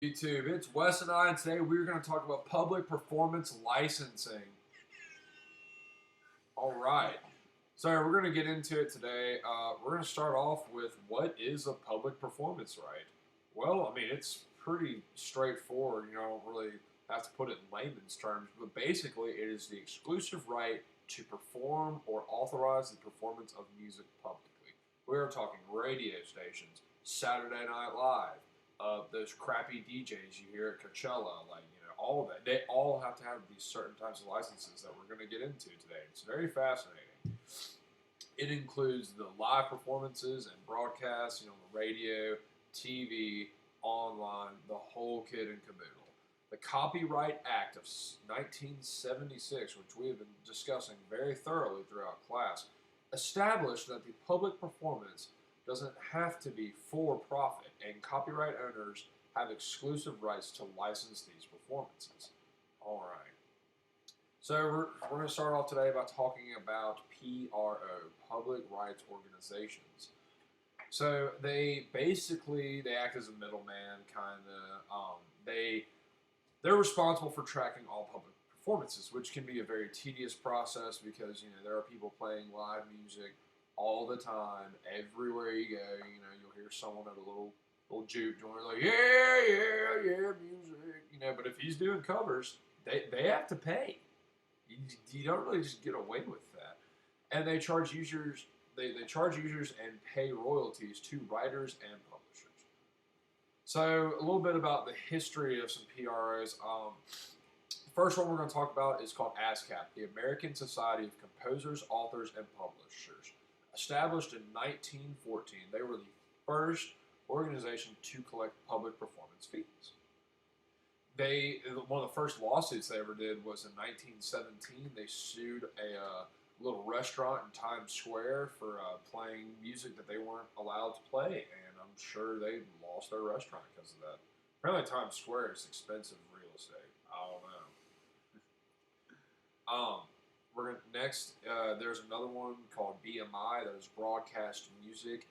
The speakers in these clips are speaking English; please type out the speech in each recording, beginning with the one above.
YouTube, it's Wes and I, and today we're going to talk about public performance licensing. All right. So we're going to get into it today. We're going to start off with what is a public performance right? Well, I mean, it's pretty straightforward. You don't really have to put it in layman's terms, but basically, it is the exclusive right to perform or authorize the performance of music publicly. We're talking radio stations, Saturday Night Live, those crappy DJs you hear at Coachella, like all of that. They all have to have these certain types of licenses that we're going to get into today. It's very fascinating. It includes the live performances and broadcasts, the radio, TV, online, the whole kit and caboodle. The Copyright Act of 1976, which we have been discussing very thoroughly throughout class, established that the public performance doesn't have to be for profit, and copyright owners have exclusive rights to license these performances. All right. So we're going to start off today by talking about PRO, public rights organizations. So they act as a middleman, kind of. They're responsible for tracking all public performances, which can be a very tedious process because there are people playing live music all the time, everywhere you go. You'll hear someone at a little juke joint like yeah music. But if he's doing covers, they have to pay. You don't really just get away with that. And they charge users they charge users and pay royalties to writers and publishers. So a little bit about the history of some PROs. The first one we're going to talk about is called ASCAP, the American Society of Composers, Authors, and Publishers. Established in 1914, they were the first organization to collect public performance fees. One of the first lawsuits they ever did was in 1917. They sued a little restaurant in Times Square for playing music that they weren't allowed to play, and I'm sure they lost their restaurant because of that. Apparently, Times Square is expensive real estate. I don't know. We're gonna, next. There's another one called BMI. That is Broadcast Music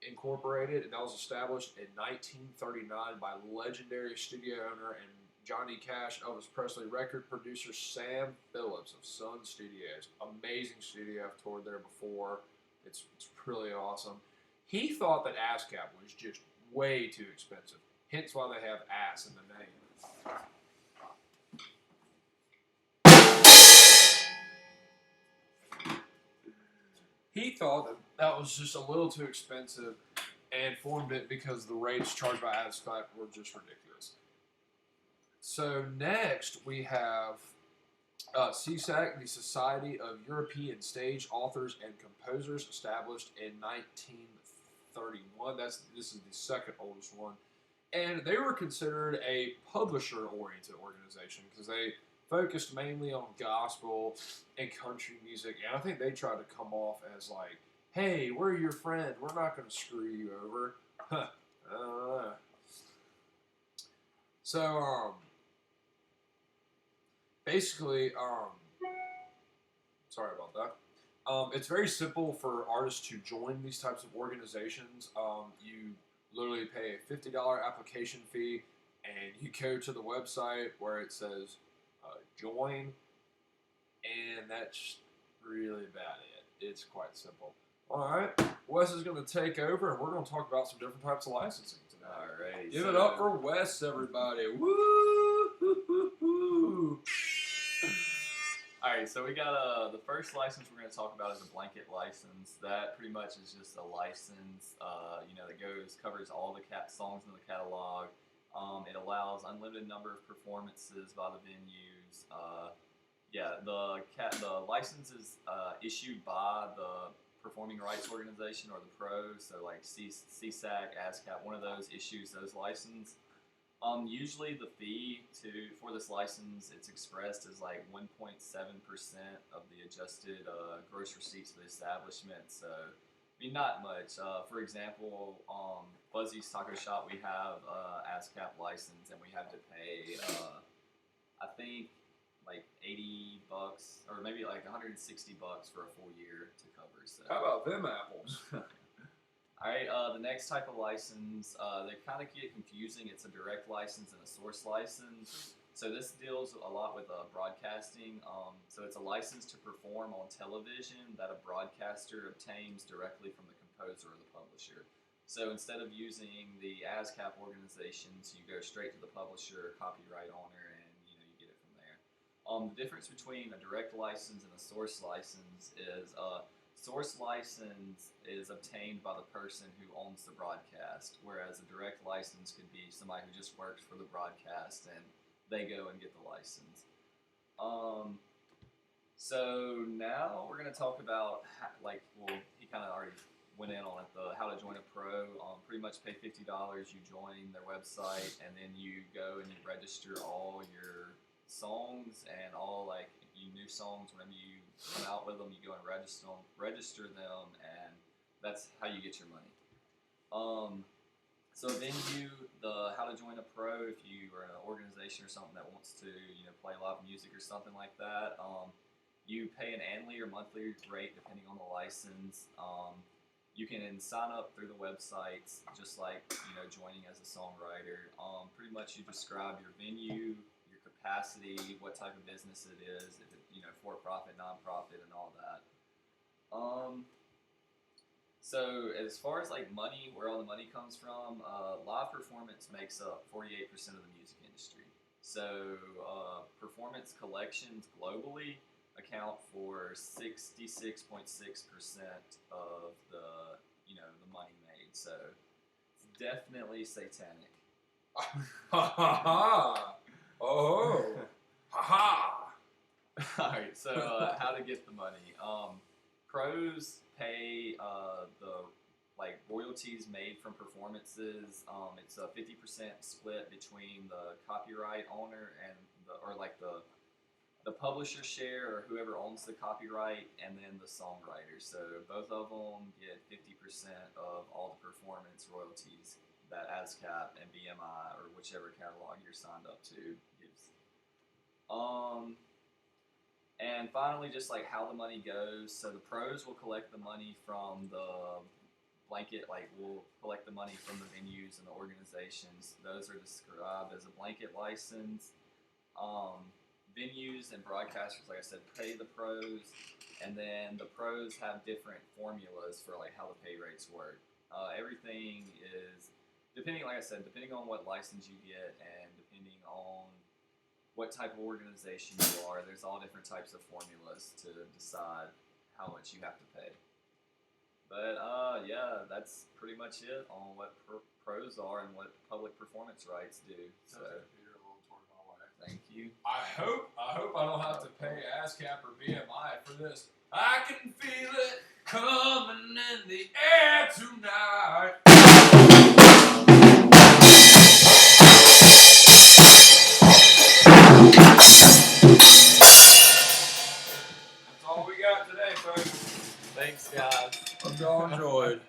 Incorporated, and that was established in 1939 by legendary studio owner and Johnny Cash, Elvis Presley record producer Sam Phillips of Sun Studios. Amazing studio. I've toured there before. It's really awesome. He thought that ASCAP was just way too expensive, hence why they have ass in the name. He thought that was just a little too expensive and formed it because the rates charged by ASCAP were just ridiculous. So next we have SESAC, the Society of European Stage Authors and Composers, established in 1931. This is the second oldest one, and they were considered a publisher-oriented organization because they focused mainly on gospel and country music, and I think they tried to come off as like, "Hey, we're your friend. We're not going to screw you over." So basically, sorry about that. It's very simple for artists to join these types of organizations. You literally pay a $50 application fee, and you go to the website where it says join, and that's really about it. It's quite simple. All right, Wes is going to take over, and we're going to talk about some different types of licensing today. All right, Give it up for Wes, everybody! Woo! All right, so we got the first license we're going to talk about is a blanket license. That pretty much is just a license, that covers all the songs in the catalog. It allows unlimited number of performances by the venues. The license is issued by the Performing Rights Organization or the pros. So like SESAC, ASCAP, one of those issues those licenses. Usually the fee for this license, it's expressed as like 1.7% of the adjusted gross receipts of the establishment. So, I mean, not much. For example, Fuzzy's Taco Shop, we have ASCAP license, and we have to pay, I think, like $80 or maybe like $160 for a full year to cover. So How about them apples? All right. The next type of license, they kind of get confusing. It's a direct license and a source license. So this deals a lot with broadcasting. So it's a license to perform on television that a broadcaster obtains directly from the composer or the publisher. So instead of using the ASCAP organizations, you go straight to the publisher, copyright owner, and you get it from there. The difference between a direct license and a source license is source license is obtained by the person who owns the broadcast, whereas a direct license could be somebody who just works for the broadcast and they go and get the license. So now we're going to talk about he kind of already went in on it, the how to join a pro. Pretty much pay $50, you join their website, and then you go and you register all your songs and all new songs. Whenever you come out with them, you go and register them, and that's how you get your money. So venue, the how to join a pro, if you are an organization or something that wants to play live music or something like that, you pay an annually or monthly rate depending on the license. You can sign up through the websites just like joining as a songwriter. Pretty much you describe your venue, your capacity, what type of business it is, if it for profit, non-profit, and all that. So as far as money, where all the money comes from, live performance makes up 48% of the music industry. So performance collections globally account for 66.6% of the the money made. So it's definitely satanic. Ha ha ha! Oh, ha ha! All right. So how to get the money? Pros pay the royalties made from performances. It's a 50% split between the copyright owner and the publisher share, or whoever owns the copyright, and then the songwriter. So both of them get 50% of all the performance royalties that ASCAP and BMI, or whichever catalog you're signed up to, gives. And finally, just how the money goes. So the pros will collect the money from the blanket, we'll collect the money from the venues and the organizations. Those are described as a blanket license. Venues and broadcasters, like I said, pay the pros, and then the pros have different formulas for how the pay rates work. Everything is depending on what license you get and depending on what type of organization you are. There's all different types of formulas to decide how much you have to pay. But yeah, that's pretty much it on what pros are and what public performance rights do. So You're a little toward my way. thank you. I hope I don't have to pay ASCAP or BMI for this. I can feel it coming in the air tonight. That's all we got today, folks. Thanks, guys. Hope y'all enjoyed.